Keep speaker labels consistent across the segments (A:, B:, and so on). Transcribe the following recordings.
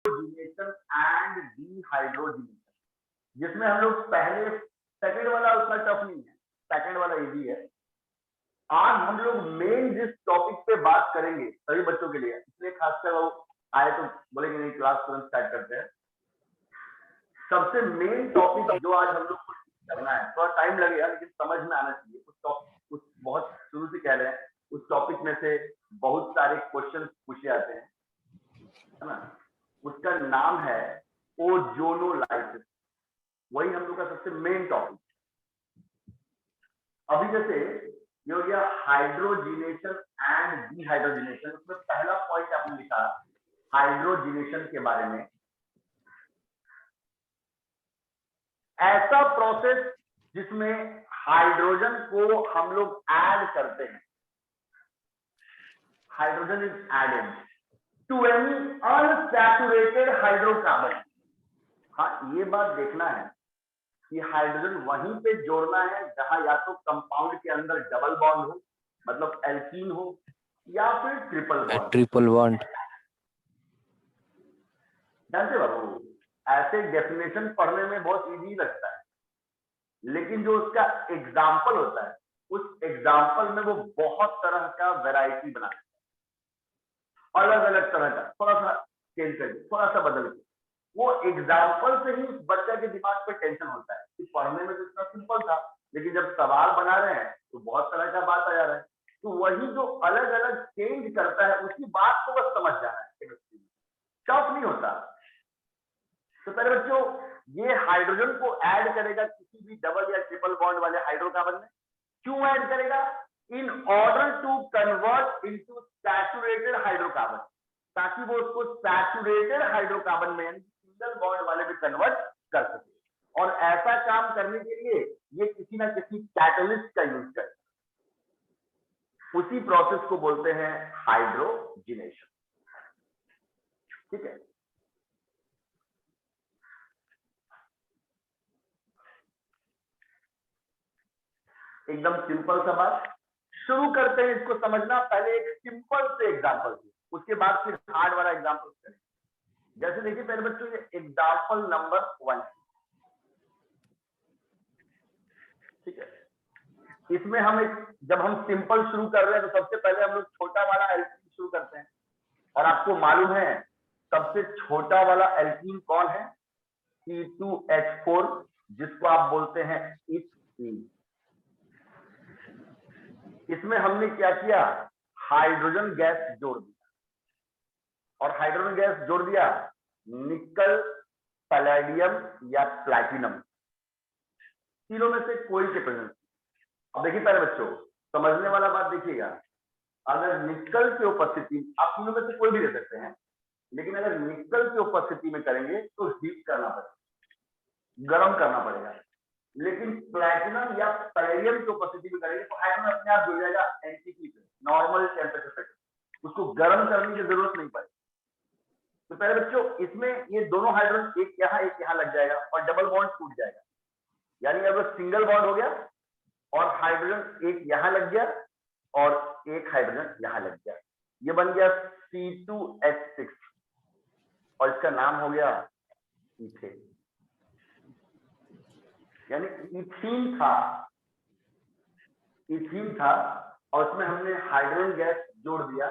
A: Hydrogenation and dehydrogenation, जिसमें हम लोग पहले सेकंड वाला उतना टफ नहीं है, सेकंड वाला इजी है। आज हम लोग मेन जिस टॉपिक पे बात करेंगे सभी बच्चों के लिए, इसलिए खासकर वो आए तो बोलेंगे नहीं क्लास तुरंत स्टार्ट करते हैं। सबसे मेन टॉपिक जो आज हम लोग को करना है, थोड़ा टाइम लगेगा लेकिन समझ में आना चाहिए। कुछ बहुत शुरू से कह रहे हैं, उस टॉपिक में से बहुत सारे क्वेश्चन पूछे जाते हैं, है ना। उसका नाम है ओजोनोलाइसिस, वही हम लोग का सबसे मेन टॉपिक। अभी जैसे ये हो गया हाइड्रोजिनेशन एंड डीहाइड्रोजिनेशन, उसमें पहला पॉइंट आपने लिखा हाइड्रोजिनेशन के बारे में। ऐसा प्रोसेस जिसमें हाइड्रोजन को हम लोग ऐड करते हैं, hydrogen is added to any unsaturated hydrocarbon. हाँ, ये बात देखना है कि हाइड्रोजन वहीं पे जोड़ना है जहां या तो कंपाउंड के अंदर डबल बॉन्ड हो, मतलब एल्कीन हो, या फिर ट्रिपल बॉन्ड। जानते बाबू, ऐसे डेफिनेशन पढ़ने में बहुत इजी लगता है, लेकिन जो उसका एग्जाम्पल होता है, उस एग्जाम्पल में वो बहुत तरह का वैरायटी बनाता है, अलग अलग तरह का, थोड़ा सा चेंज करके, थोड़ा सा बदल के। वो एग्जाम्पल से ही उस बच्चे के दिमाग पे टेंशन होता है कि पढ़ने में तो इतना सिंपल था, लेकिन जब सवाल बना रहे हैं तो बहुत तरह का बात आ जा रहा है। तो वही जो अलग अलग चेंज करता है, उसी बात को बस समझ जाना है, केमिस्ट्री में टफ नहीं होता। तो पहले बच्चों, ये हाइड्रोजन को ऐड करेगा किसी भी डबल या ट्रिपल बॉन्ड वाले हाइड्रोकार्बन में। क्यों ऐड करेगा? In order to convert into saturated hydrocarbon, ताकि वो उसको सैचुरेटेड हाइड्रोकार्बन में सिंगल बॉन्ड वाले में कन्वर्ट कर सके। और ऐसा काम करने के लिए ये किसी ना किसी कैटलिस्ट का यूज करता है। उसी प्रोसेस को बोलते हैं हाइड्रोजिनेशन। ठीक है, एकदम सिंपल सा बात। शुरू करते हैं इसको समझना, पहले एक सिंपल से एग्जांपल से, उसके बाद फिर हार्ड वाला एग्जांपल करें। जैसे देखिए पहले बच्चों, ये एग्जांपल नंबर 1, ठीक है। इसमें जब हम सिंपल शुरू कर रहे हैं तो सबसे पहले हम लोग छोटा वाला एल्कीन शुरू करते हैं। और आपको मालूम है सबसे छोटा वाला एल्कीन कौन है? C2H4, जिसको आप बोलते हैं इथीन। इसमें हमने क्या किया? हाइड्रोजन गैस जोड़ दिया, और हाइड्रोजन गैस जोड़ दिया निकल, पैलेडियम या प्लैटिनम, तीनों में से कोई के प्रेजेंस। अब देखिए पहले बच्चों, समझने वाला बात देखिएगा, अगर निकल की उपस्थिति, आप तीनों में से कोई भी दे सकते हैं, लेकिन अगर निकल की उपस्थिति में करेंगे तो हीट करना पड़ेगा, गर्म करना पड़ेगा। लेकिन प्लैटिनम या पैलेडियम की उपस्थिति में करेंगे तो हाइड्रोजन अपने आप जुड़ जाएगा एनटीपी पे, नॉर्मल टेम्परेचर पे, उसको गर्म करने की जरूरत नहीं पड़ेगी। तो पहले बच्चों, इसमें ये दोनों हाइड्रोजन एक यहाँ लग जाएगा और डबल बॉन्ड टूट जाएगा, यानी अब सिंगल बॉन्ड हो गया और हाइड्रोजन एक यहाँ लग गया और एक हाइड्रोजन यहाँ लग गया। ये बन गया C2H6 और इसका नाम हो गया इथेन। यानी इथीन था और उसमें हमने हाइड्रोजन गैस जोड़ दिया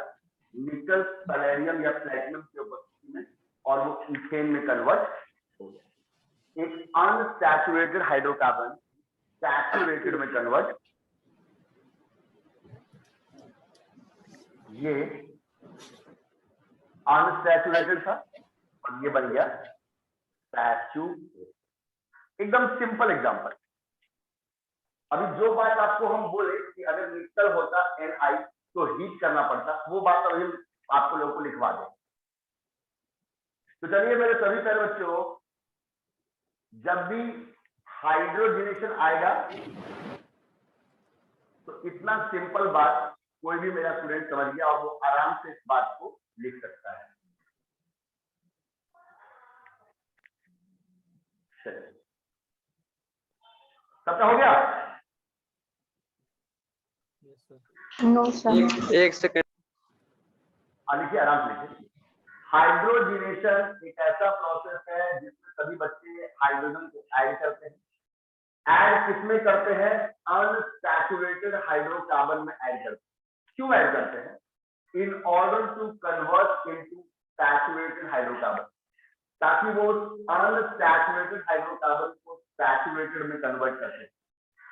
A: निकल, पैलेडियम या प्लैटिनम की उपस्थिति में, और वो इथेन में कन्वर्ट हो गया। एक अनसैचुरेटेड हाइड्रोकार्बन सैचुरेटेड में कन्वर्ट, ये अनसैचुरेटेड था और ये बन गया सैचुरेटेड। एकदम सिंपल एग्जांपल। अभी जो बात आपको हम बोले कि अगर निकल होता Ni तो हीट करना पड़ता, वो बात अभी आपको लोगों को लिखवा दें। तो चलिए मेरे सभी प्यारे बच्चों, जब भी हाइड्रोजिनेशन आएगा तो इतना सिंपल बात कोई भी मेरा स्टूडेंट समझ गया और वो आराम से इस बात को लिख सकता है। सबका हो गया?
B: No sir.
C: एक सेकंड,
A: लिखिए, आराम से लिखिए। हाइड्रोजिनेशन एक ऐसा प्रोसेस है जिसमें सभी बच्चे हाइड्रोजन को ऐड करते हैं। ऐड किसमें करते हैं? अनसैचुरेटेड हाइड्रोकार्बन में ऐड करते हैं। क्यों ऐड करते हैं? In order to convert into saturated hydrocarbon, ताकि वो अनसैचुरेटेड हाइड्रोकार्बन को सैचुरेटेड में कन्वर्ट करते हैं।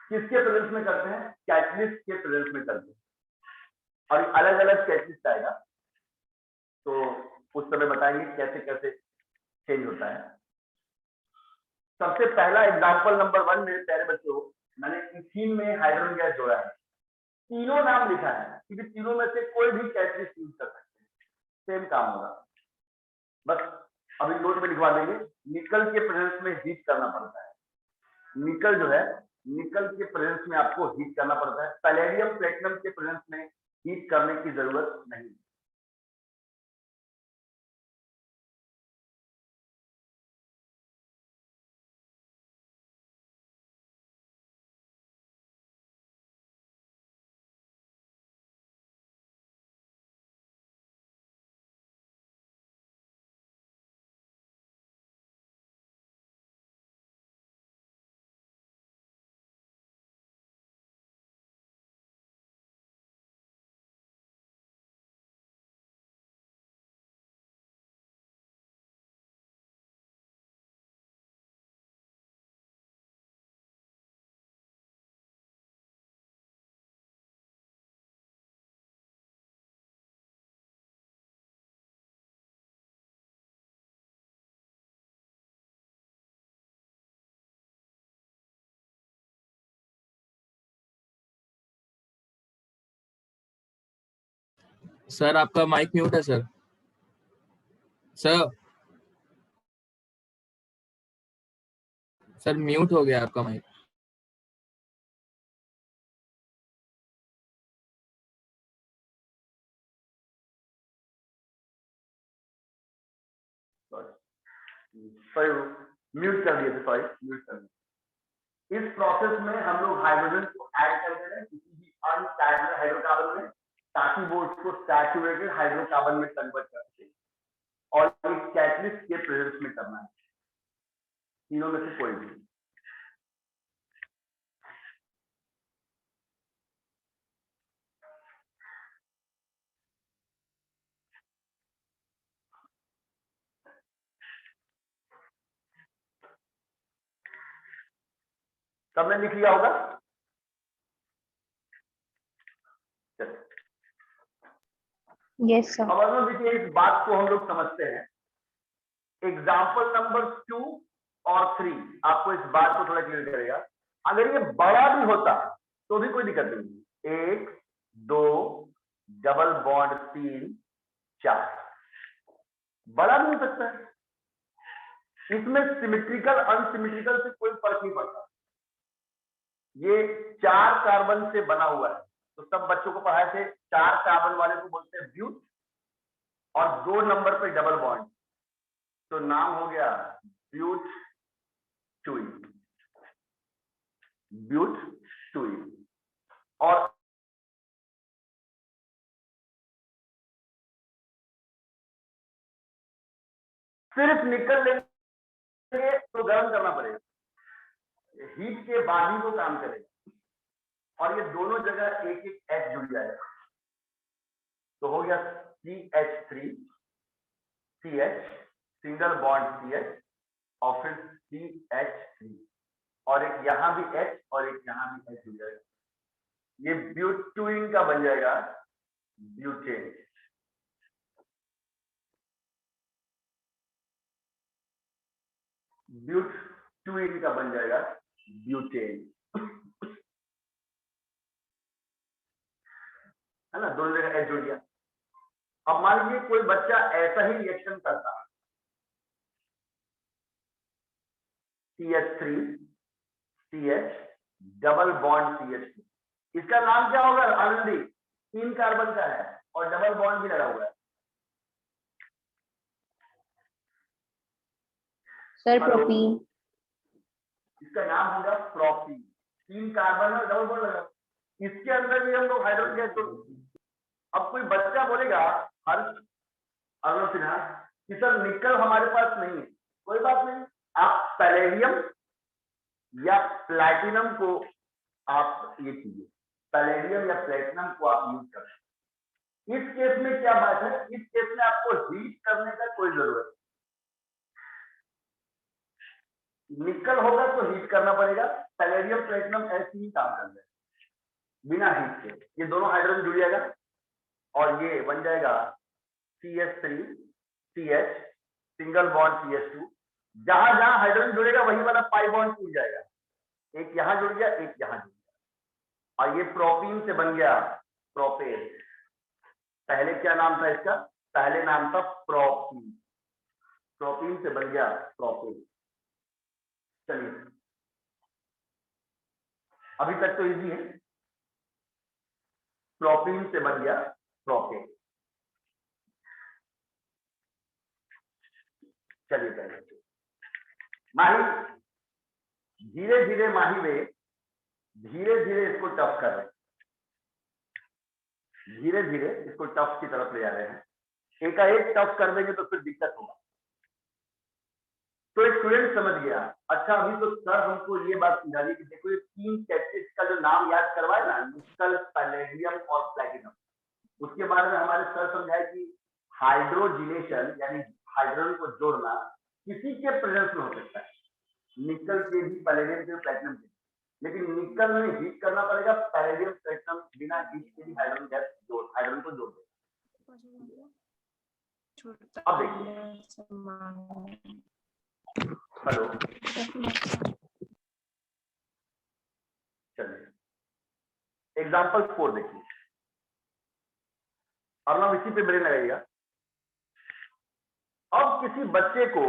A: किसके प्रेजेंस में करते हैं? कैटलिस्ट के प्रेजेंस में करते हैं। और अलग अलग कैटलिस्ट आएगा तो उस समय बताएंगे कैसे कैसे चेंज होता है। सबसे पहला एग्जांपल नंबर 1 मेरे प्यारे बच्चों, मैंने इथीन में हाइड्रोजन गैस जोड़ा है। तीनों नाम लिखा है क्योंकि तीनों में से कोई भी कैटलिस्ट यूज कर सकते हैं, सेम काम होगा। बस अभी नोट में लिखवा देंगे। निकल के प्रेजेंस में हीट करना पड़ता है। निकल जो है, निकल के प्रेजेंस में आपको हीट करना पड़ता है। पैलेडियम प्लेटिनम के प्रेजेंस में हीट करने की जरूरत नहीं।
B: सर आपका माइक म्यूट है सर। सर म्यूट हो गया आपका माइक।
A: सॉरी म्यूट कर दिए थे, सॉरी म्यूट कर दिए। इस प्रोसेस में हम लोग हाइड्रोजन को ऐड कर दे रहे हैं किसी भी अनसैचुरेटेड हाइड्रोकार्बन में, ताकि वो उसको सैचुरेटेड हाइड्रोकार्बन में कन्वर्ट कर सके। और एक कैटलिस्ट के प्रेजेंस में करना है, तीनों में से कोई भी। सबने लिख लिया होगा?
C: Yes sir.
A: अब देखिए, इस बात को हम लोग समझते हैं। एग्जाम्पल नंबर 2 और 3 आपको इस बात को थोड़ा क्लियर करेगा। अगर ये बड़ा भी होता तो भी कोई दिक्कत नहीं। 1 2 डबल बॉन्ड 3 4 बड़ा भी हो सकता है। इसमें सिमेट्रिकल अनसिमेट्रिकल से कोई फर्क नहीं पड़ता। ये 4 कार्बन से बना हुआ है, तो सब बच्चों को पढ़ाए थे 4 कार्बन वाले को बोलते हैं ब्यूट, और 2 नंबर पे डबल बॉन्ड, तो नाम हो गया ब्यूट टूइन। ब्यूट टूइन। और सिर्फ निकल लेंगे तो गर्म करना पड़ेगा, हीट के बाद ही वो काम करेगा। और ये दोनों जगह एक एक एच जुड़ जाएगा, तो हो गया CH3 CH single bond CH और फिर CH3, और एक यहां भी H और एक यहां भी H जुड़ जाएगा। ये ब्यूटूइन का बन जाएगा ब्यूटेन। ब्यूटूइन का बन जाएगा ब्यूटेन, है ना? दोनों जगह H जुड़ गया। अब मान लीजिए कोई बच्चा ऐसा ही रिएक्शन करता, CH3 CH double bond CH2, इसका नाम क्या होगा आनंदी? 3 कार्बन का है और डबल बॉन्ड भी लगा हुआ है।
C: Sir propene.
A: इसका नाम होगा प्रोपीन। 3 कार्बन और डबल बॉन्ड लगा, इसके अंदर भी हम लोग हाइड्रोजन गैस छोड़। अब कोई बच्चा बोलेगा, हर्ष अरुण सिन्हा, कि सर निकल हमारे पास नहीं है, कोई बात नहीं, आप पैलेडियम या प्लैटिनम को आप ये कीजिए, पैलेडियम या प्लैटिनम को आप यूज करें। इस केस में क्या बात है, इस केस में आपको हीट करने का कोई जरूरत नहीं, निकल होगा तो हीट करना पड़ेगा, पैलेडियम प्लैटिनम ऐसे ही काम कर रहे हैं बिना हीट के। ये दोनों हाइड्रोजन जुड़ जाएगा और ये बन जाएगा CH3CH सिंगल बॉन्ड CH2। जहां जहां हाइड्रोजन जुड़ेगा वही वाला पाई बॉन्ड टूट जाएगा, एक यहां जुड़ गया, एक यहां जुड़ गया, और ये प्रोपीन से बन गया प्रोपेन। पहले क्या नाम था इसका, पहले नाम था प्रोपीन, प्रोपीन से बन गया प्रोपेन। चलिए अभी तक तो इजी है, प्रोपीन से बन गया प्रोपेन। चलिए पहले माही धीरे धीरे माही वे धीरे धीरे इसको टफ कर रहे हैं, धीरे धीरे इसको टफ की तरफ ले जा रहे हैं। एकाएक टफ कर देंगे तो फिर दिक्कत होगा। तो एक स्टूडेंट समझ गया, अच्छा अभी तो सर हमको ये बात समझा दी कि देखो ये 3 कैटेगरीज का जो नाम याद करवाए ना, निकल, पैलेडियम और प्लैटिनम, उसके बारे में हमारे सर समझाए कि हाइड्रोजिनेशन यानी हाइड्रोजन को जोड़ना किसी के प्रेजेंस में हो सकता है, निकल के भी, पैलेडियम के, प्लैटिनम के, लेकिन निकल में हीट करना पड़ेगा, पैलेडियम प्लैटिनम बिना हीट के भी हाइड्रोजन गैस जोड़, हाइड्रोजन को जोड़ देगा। अब देखिए, हेलो, चलिए एग्जाम्पल 4 देखिए, और ना इसी पे ब्रेन लगाइएगा। अब किसी बच्चे को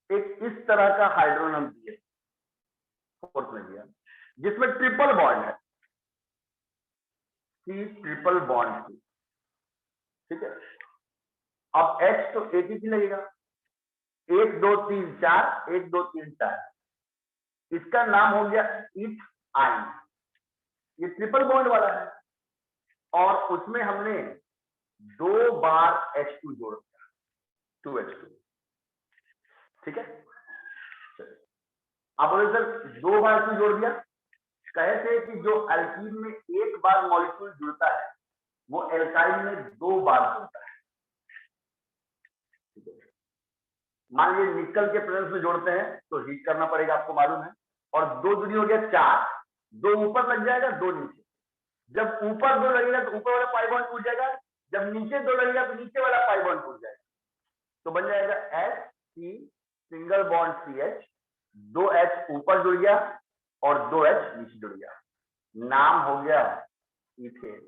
A: एक इस तरह का हाइड्रोजन हम दिए, फोर्थ में दिया, जिसमें ट्रिपल बॉन्ड है, C ट्रिपल बॉन्ड C, ठीक है। अब H तो एक ही लगेगा, 1 2 3 4, 1 2 3 4, इसका नाम हो गया इथ आइन, ये ट्रिपल बॉन्ड वाला है, और उसमें हमने 2 बार H2 जोड़ दिया, 2H2, ठीक है। आप बोले सर 2 बार क्यों जोड़ दिया, कहे थे कि जो एल्कीन में 1 बार मॉलिक्यूल जुड़ता है वो एल्काइन में 2 बार जुड़ता है। मान लीजिए निकल के प्रेजेंस में जोड़ते हैं तो हीट करना पड़ेगा, आपको मालूम है, और 2 दूनी हो गया 4, 2 ऊपर लग जाएगा, 2 नीचे। जब ऊपर 2 लगेगा तो ऊपर वाला पाई बॉन्ड टूट जाएगा, जब नीचे 2 लगेगा तो नीचे वाला पाई बॉन्ड टूट जाएगा, तो बन जाएगा HC single bond CH, 2H ऊपर जुड़ गया और 2H नीचे जुड़ गया, नाम हो गया इथेन।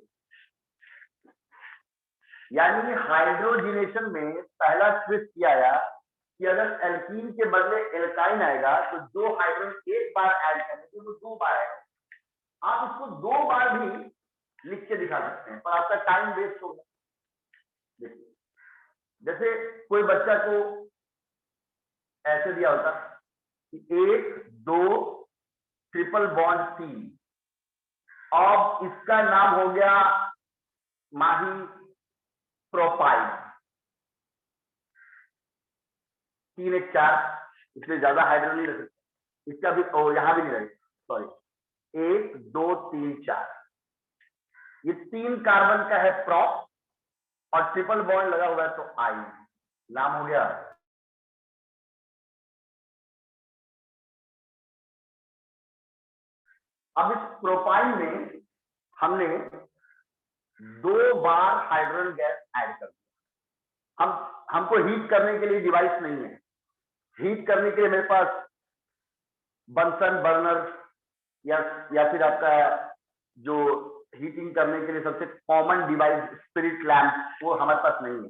A: यानी हाइड्रोजिनेशन में पहला ट्विस्ट किया आया कि अगर एल्कीन के बदले एल्काइन आएगा तो जो हाइड्रोजन 1 बार ऐड करेंगे वो 2 बार आएगा। आप इसको 2 बार भी लिख के दिखा सकते हैं, पर आपका टाइम वेस्ट होगा। देखिए जैसे कोई बच्चा को ऐसे दिया होता कि 1 2 ट्रिपल बॉन्ड C, अब इसका नाम हो गया माही प्रोपाइल, 3 1 4, इसमें ज्यादा हाइड्रोजन नहीं रख सकते, इसका भी यहां भी नहीं रहेगा, सॉरी 1 2 3 4, ये 3 कार्बन का है प्रॉप और ट्रिपल बॉन्ड लगा हुआ है तो आई, नाम हो गया अब इस प्रोपाइन में हमने 2 बार हाइड्रोजन गैस ऐड कर दिया। हमको हीट करने के लिए डिवाइस नहीं है, हीट करने के लिए मेरे पास बंसन बर्नर या फिर आपका जो हीटिंग करने के लिए सबसे कॉमन डिवाइस स्पिरिट लैंप, वो हमारे पास नहीं है,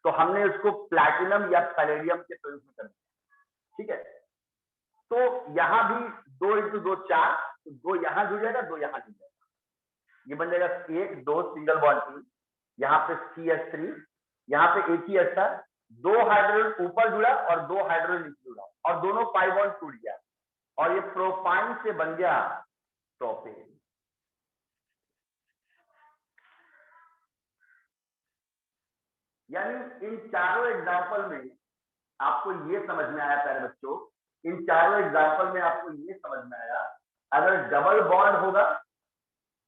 A: तो हमने उसको प्लैटिनम या पैलेडियम के प्रेजेंस में कर दिया, ठीक है। तो यहां भी 2 × 2 4, तो 2 यहां जुड़ जाएगा, 2 यहां जुड़ जाएगा, ये बन जाएगा 1 2 सिंगल बॉन्ड C, यहाँ पे CH3, यहाँ पे एक ही H था, 2 हाइड्रोजन ऊपर जुड़ा और 2 हाइड्रोजन नीचे जुड़ा और दोनों पाई बॉन्ड टूट गया और ये प्रोपाइन से बन गया प्रोपेन। यानी इन चारों एग्जाम्पल में आपको ये समझ में आया प्यारे बच्चों, इन चारों एग्जाम्पल में आपको ये समझ में आया, अगर डबल बॉन्ड होगा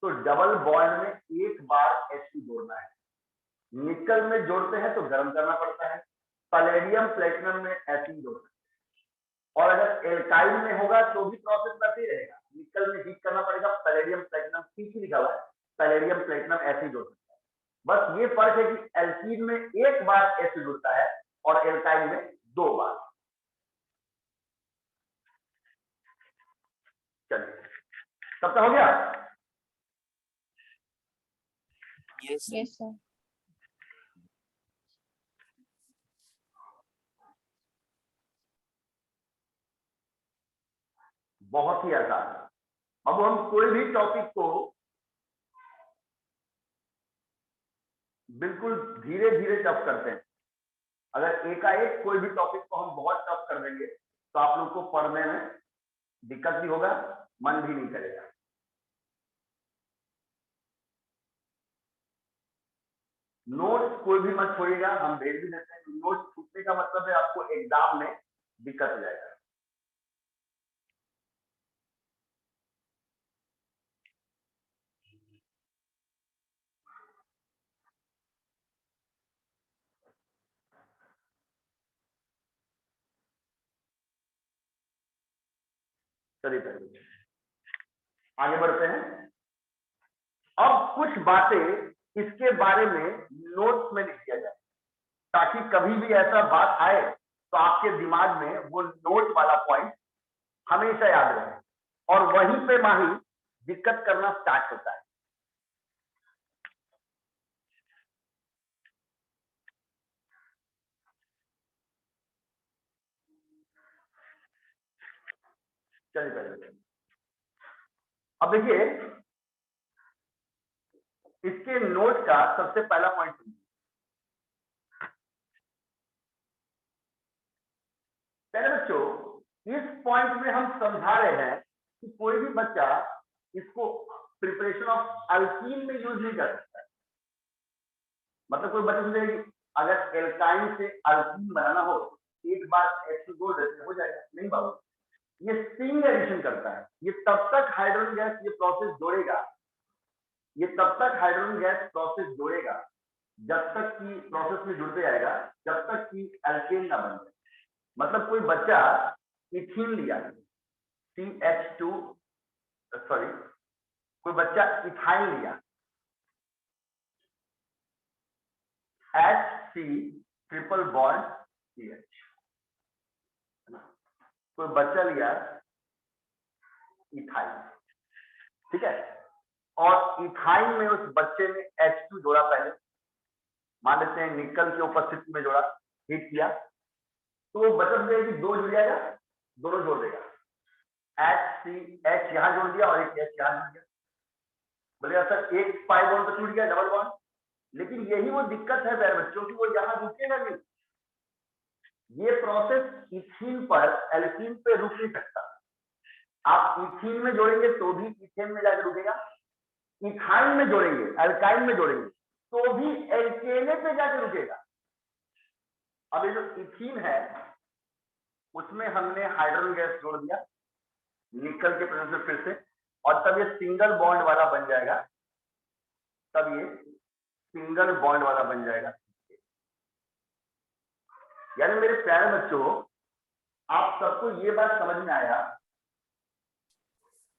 A: तो डबल बॉन्ड में एक बार H2 जोड़ना है। निकल में जोड़ते हैं तो गर्म करना पड़ता है, पैलेडियम प्लेटिनम में ऐसे ही जोड़ना है। और अगर एल्काइल में होगा तो भी प्रोसेस वैसे ही रहेगा, निकल में हीट करना पड़ेगा, पैलेडियम प्लेटिनम ठीक ही लिखा हुआ है, पैलेडियम प्लेटिनम ऐसे ही जोड़ सकता है। बस ये फर्क है कि एल्कीन में एक बार H जुड़ता है और एल्काइल में 2 बार। चलिए तब तक हो गया।
C: Yes, sir.
A: बहुत ही आसान। अब हम कोई भी टॉपिक को बिल्कुल धीरे धीरे टफ करते हैं। अगर एकाएक कोई भी टॉपिक को हम बहुत टफ कर देंगे तो आप लोग को पढ़ने में दिक्कत भी होगा, मन भी नहीं करेगा। नोट्स कोई भी मत छोड़िएगा, हम भेज भी देते हैं। नोट्स छूटने का मतलब है आपको एग्जाम में दिक्कत हो जाएगा। चलिए पहले आगे बढ़ते हैं। अब कुछ बातें इसके बारे में नोट्स में लिख दिया जाए ताकि कभी भी ऐसा बात आए तो आपके दिमाग में वो नोट वाला पॉइंट हमेशा याद रहे, और वहीं पे माही दिक्कत करना स्टार्ट होता है। चलिए पहले अब देखिए इसके नोट का सबसे पहला पॉइंट पहले बच्चों इस पॉइंट में हम समझा रहे हैं कि कोई भी बच्चा इसको प्रिपरेशन ऑफ अल्कीन में यूज नहीं कर सकता है। मतलब कोई बच्चा सोचेगा कि अगर एल्काइन से अल्कीन बनाना हो एक बार H2 जोड़ देते हो जाएगा, नहीं बाबू, ये स्टिंग एडिशन करता है। ये तब तक हाइड्रोजन गैस ये प्रोसेस जोड़ेगा, ये तब तक हाइड्रोजन गैस प्रोसेस जोड़ेगा जब तक कि प्रोसेस में जुड़ते जाएगा जब तक कि एल्केन ना बन जाए। मतलब कोई बच्चा इथीन लिया CH2 सॉरी कोई बच्चा इथाइल लिया HC ट्रिपल बॉन्ड CH, कोई बच्चा लिया इथाइल, ठीक है, और इथाइल में उस बच्चे ने H2 जोड़ा, पहले मान लेते हैं निकल की उपस्थिति में जोड़ा, हीट किया, तो वो बच्चा कि 2 जुड़ जाएगा, दोनों जोड़ देगा, H यहां जोड़ दिया और एक H यहां जोड़ दिया। बोलेगा सर एक पाई बॉन्ड तो टूट गया, डबल बॉन्ड, लेकिन यही वो दिक्कत है मेरे बच्चों की, वो यहां रुकेगा नहीं। ये प्रोसेस इथीन पर एल्कीन पे रुक नहीं सकता। आप इथीन में जोड़ेंगे तो भी इथेन में जाकर रुकेगा, इथाइन में जोड़ेंगे एल्काइन में जोड़ेंगे तो भी एल्केने पे जाकर रुकेगा। अब ये जो इथीन है उसमें हमने हाइड्रोजन गैस जोड़ दिया निकल के प्रेजेंस में फिर से, और तब ये सिंगल बॉन्ड वाला बन जाएगा, तब ये सिंगल बॉन्ड वाला बन जाएगा। यानी मेरे प्यारे बच्चों आप सबको ये बात समझ में आया,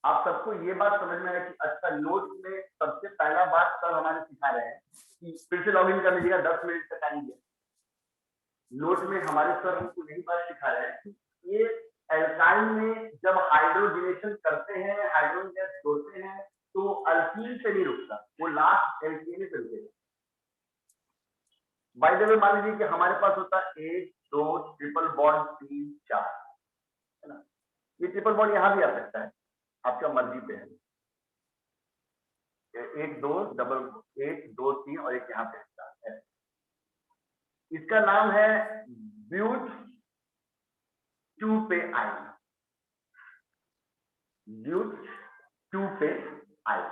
A: आप सबको ये बात समझ में आया कि अच्छा नोट में सबसे पहला बात सर हमारे सिखा रहे हैं कि फिर से लॉग इन कर लीजिएगा, 10 मिनट का टाइम दिया। नोट में हमारे सर हमको यही बात सिखा रहे हैं कि ये एल्काइन में जब हाइड्रोजनेशन करते हैं, हाइड्रोजन गैस छोड़ते हैं, तो अल्कीन पे नहीं रुकता, वो लास्ट एल्केन पे रुकेगा। बाय द वे मान लीजिए कि हमारे पास होता है 1 2 ट्रिपल बॉन्ड 3 4, है ना, ये ट्रिपल बॉन्ड यहां भी आ सकता है, आपका मर्जी पे है। 1 2 डबल 1 2 3 और एक यहाँ पे है। इसका नाम है ब्यूट 2 पे आई, ब्यूट 2 पे आई,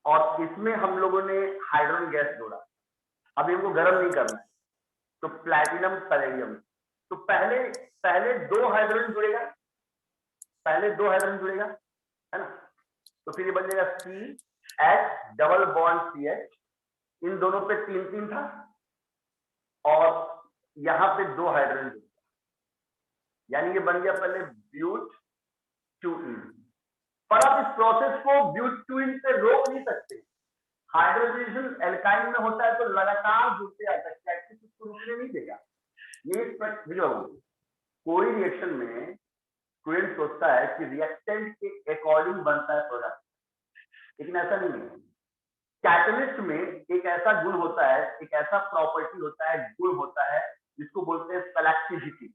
A: और इसमें हम लोगों ने हाइड्रोजन गैस जोड़ा। अब इनको गर्म नहीं करना है, तो प्लैटिनम पैलेडियम, तो पहले दो हाइड्रोजन जुड़ेगा, है ना। तो फिर ये बन जाएगा CH डबल बॉन्ड CH, इन दोनों पे 3 था और यहां पे 2 हाइड्रोजन जुड़ गया, यानी ये बन गया पहले ब्यूट-2ईन। पर आप इस प्रोसेस को ब्यूट-2ईन से रोक नहीं सकते। हाइड्रोजनेशन एल्काइन में होता है तो लगातार जुड़ते जाता है, कैक्टिस उसको रुकने नहीं देगा। ये कोई रिएक्शन में स्टूडेंट सोचता है कि रिएक्टेंट के अकॉर्डिंग बनता है प्रोडक्ट, लेकिन ऐसा नहीं है। कैटलिस्ट में एक ऐसा गुण होता है, एक ऐसा प्रॉपर्टी होता है, गुण होता है, जिसको बोलते हैं सेलेक्टिविटी।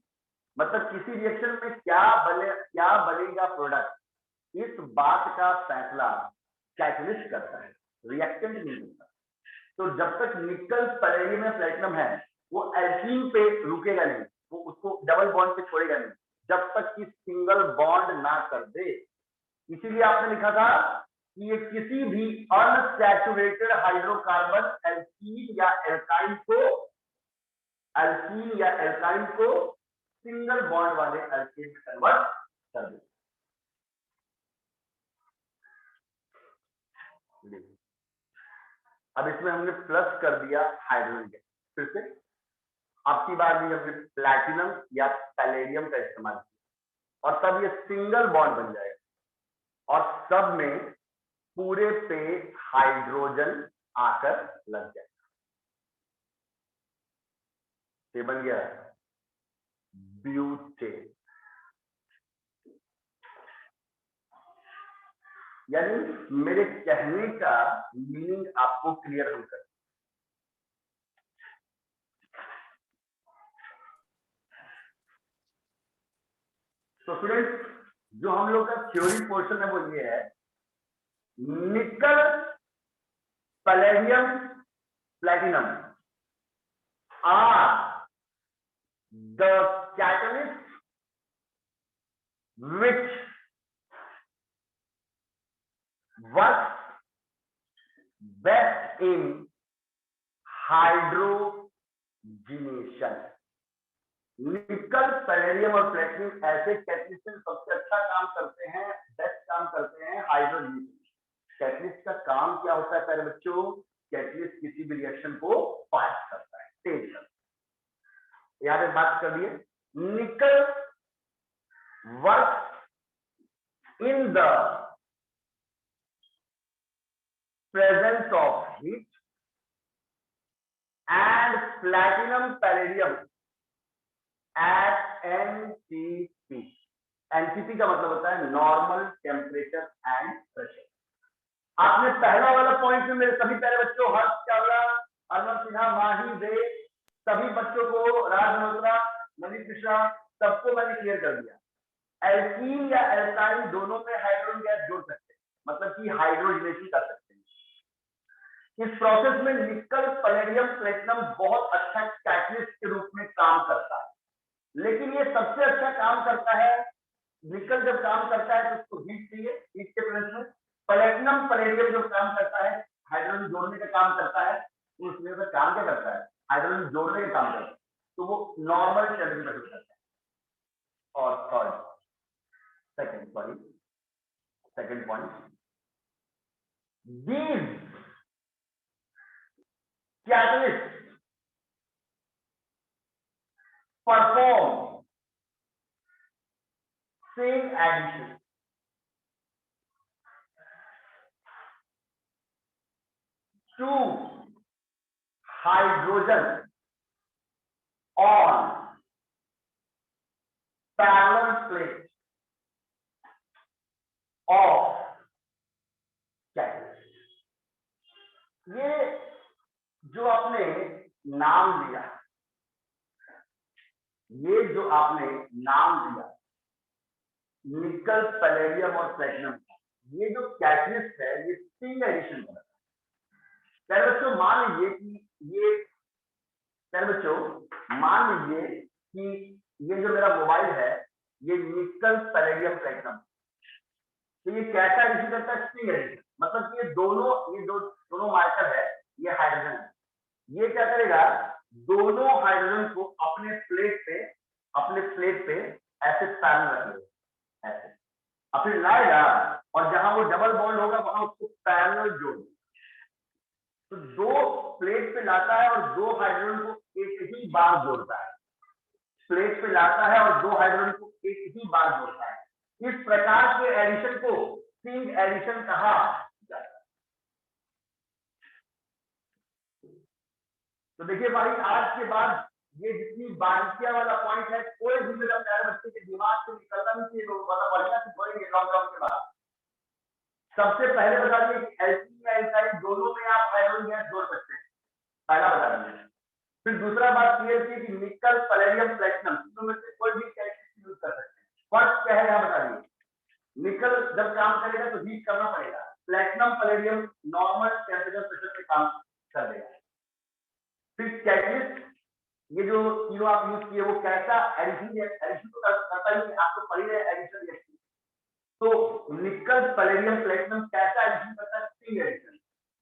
A: मतलब किसी रिएक्शन में क्या बनेगा प्रोडक्ट, इस बात का फैसला कैटलिस्ट करता है, रिएक्टेंट नहीं करता। तो जब तक निकल पैलेडियम में प्लेटिनम है, वो एल्कीन पे रुकेगा नहीं, वो उसको डबल बॉन्ड पे छोड़ेगा नहीं, जब तक कि सिंगल बॉन्ड ना कर दे। इसीलिए आपने लिखा था कि ये किसी भी अनसैचुरेटेड हाइड्रोकार्बन एल्कीन या एल्काइन को सिंगल बॉन्ड वाले एल्कीन में कन्वर्ट कर दे। अब इसमें हमने प्लस कर दिया हाइड्रोजन के, फिर से आपकी बार भी हमने प्लैटिनम या पैलेडियम का इस्तेमाल किया और तब ये सिंगल बॉन्ड बन जाएगा और सब में पूरे पे हाइड्रोजन आकर लग जाएगा। ये बन गया ब्यूटेन। यानी मेरे कहने का मीनिंग आपको क्लियर हो कर, तो स्टूडेंट जो हम लोग का थ्योरी पोर्शन है वो ये है, nickel palladium platinum are the catalyst which works best in hydrogenation. Nickel palladium और प्लैटिनम ऐसे कैटलिस्ट सबसे अच्छा काम करते हैं, बेस्ट काम करते हैं हाइड्रोजिनेशन। कैटलिस्ट का काम क्या होता है प्यारे बच्चों? कैटलिस्ट किसी भी रिएक्शन को फास्ट करता है, तेज करता है। यहां पे बात कर दिए, निकल work in the presence of heat and platinum palladium at NTP। NTP का मतलब होता है नॉर्मल टेम्परेचर एंड प्रेशर। आपने पहला वाला पॉइंट में मेरे सभी प्यारे बच्चों, हर्ष चावला, अर्नब सिन्हा, माही दे, सभी बच्चों को, राज मल्होत्रा, मनीष मिश्रा, सबको मैंने क्लियर कर दिया। एल्कीन या एल्काइन दोनों में हाइड्रोजन गैस जोड़ सकते हैं, मतलब कि हाइड्रोजनेशन कर सकते हैं। इस प्रोसेस में निकल पैलेडियम प्लैटिनम बहुत अच्छा कैटलिस्ट के रूप में काम करता है, लेकिन ये सबसे अच्छा काम करता है, निकल जब काम करता है तो उसको हीट चाहिए, हीट के प्रेजेंस में। प्लैटिनम पैलेडियम जो काम करता है, हाइड्रोजन जोड़ने का काम करता है, उसमें से काम क्या करता है? हाइड्रोजन जोड़ने का काम करता है, तो वो नॉर्मल टेम्परेचर पे करता है। और second point, these catalysts perform same addition to hydrogen on parallel plate of catalyst। ये जो आपने नाम दिया, निकल पैलेडियम और प्लैटिनम, ये जो कैटलिस्ट है ये सिंगल एडिशन का है। प्यारे बच्चों मान लीजिए कि ये जो मेरा मोबाइल है ये निकल पैलेडियम प्लैटिनम, तो ये कैसा एडिशन करता है? Single addition. मतलब कि ये दोनों मार्कर है, ये हाइड्रोजन है, ये क्या करेगा, दोनों हाइड्रोजन को अपने प्लेट पे ऐसे पैरेलल रख लेगा ऐसे, और फिर लाएगा और जहां वो डबल बॉन्ड होगा वहां उसको पैरेलल जोड़ देगा। तो दो प्लेट पे लाता है और दो हाइड्रोजन को एक ही बार जोड़ता है, प्लेट पे लाता है और दो हाइड्रोजन को एक ही बार जोड़ता है। इस प्रकार के एडिशन को स्ट्रिंग एडिशन कहा जाता है। तो देखिए भाई, आज के बाद ये जितनी बारीकियां वाला पॉइंट है, कोई भी मेरा प्यारे बच्चे के दिमाग से निकलना नहीं चाहिए, लोग पता बढ़िया से पढ़ेंगे लॉकडाउन के बाद। सबसे पहले बता दिए कि एल्कीन या एल्काइन दोनों में आप आयरन गैस जोड़ सकते हैं, पहला बता दिया। फिर दूसरा बात क्लियर की कि निकल, पैलेडियम, प्लैटिनम तीनों में से कोई भी कैटेलिस्ट यूज कर सकते हैं। फर्स्ट क्या है यहाँ बता दिए। निकल जब काम करेगा तो हीट करना पड़ेगा, platinum palladium normal temperature pressure पे काम कर देगा। फिर कैटलिस्ट, ये जो तीनों आप यूज किए वो कैसा एडिशन है, एडिशन तो करता ही आपको पढ़ी है एडिशन रिएक्शन। तो निकल, पैलेडियम, प्लैटिनम कैसा एडिशन करता है, स्ट्रिंग एडिशन।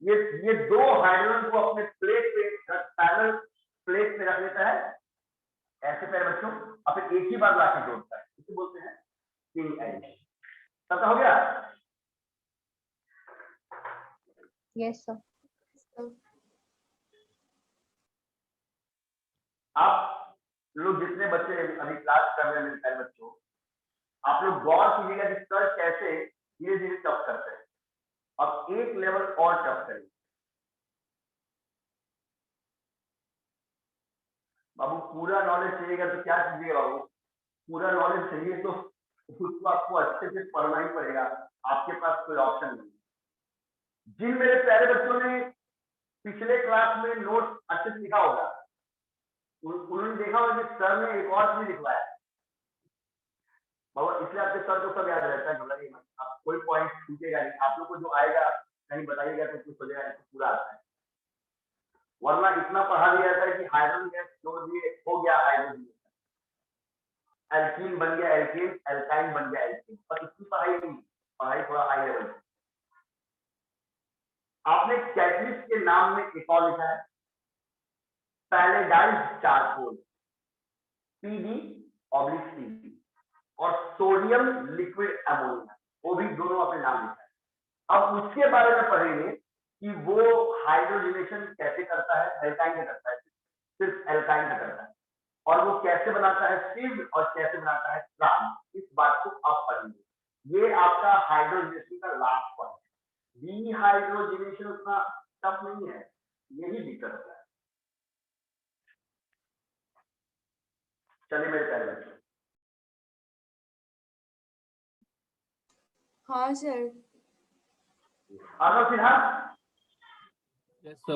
A: ये दो हाइड्रोजन को अपने प्लेट पे पैरेलल प्लेट में रख लेता है ऐसे प्यारे बच्चों, और फिर एक ही बार लाके जोड़ता है, इसे बोलते हैं स्ट्रिंग एडिशन। सबका हो गया?
C: Yes, sir.
A: आप लोग जितने बच्चे अभी क्लास कर रहे हैं मेरे प्यारे बच्चों, आप लोग गौर कीजिएगा कि सर कैसे धीरे धीरे टफ करते हैं। अब एक लेवल और टफ करेंगे। बाबू पूरा नॉलेज चाहिएगा तो क्या कीजिएगा बाबू, पूरा नॉलेज चाहिए तो उसको आपको अच्छे से पढ़ना ही पड़ेगा, आपके पास कोई ऑप्शन नहीं। जिन मेरे प्यारे बच्चों ने पिछले क्लास में नोट अच्छे से लिखा होगा, उन्होंने देखा होगा कि सर ने एक और चीज लिखवाया बाबा, इसलिए आपके सर को सब याद रहता है, घबराइए मत, आप कोई पॉइंट छूटेगा नहीं। आप लोग को जो आएगा कहीं बताइएगा तो कुछ हो जाएगा, पूरा आता है, वरना इतना पढ़ा दिया जाता है कि हाइड्रोजन गैस जोड़ दिए हो गया हाइड्रोजन, एल्कीन बन गया एल्कीन, एल्काइन बन गया एल्कीन, पर इसकी पढ़ाई नहीं, पढ़ाई थोड़ा हाई लेवल। आपने कैटलिस्ट के नाम में एक और लिखा है पैलेडाइज्ड चारकोल, PD/CD, और सोडियम लिक्विड अमोनिया, वो भी दोनों अपने नाम लिखा है। अब उसके बारे में पढ़ेंगे कि वो हाइड्रोजनेशन कैसे करता है, एल्काइन का करता है, सिर्फ एल्काइन का करता है, और वो कैसे बनाता है सिव और कैसे बनाता है ट्रांस, इस बात को आप पढ़ेंगे। ये आपका हाइड्रोजनेशन का लास्ट पॉइंट है। डीहाइड्रोजनेशन उतना टफ नहीं है, यही दिक्कत होता है। चलिए मेरे प्यारे बच्चों,
D: हाँ sir.
A: Arnav Sinha,
B: Yes, sir.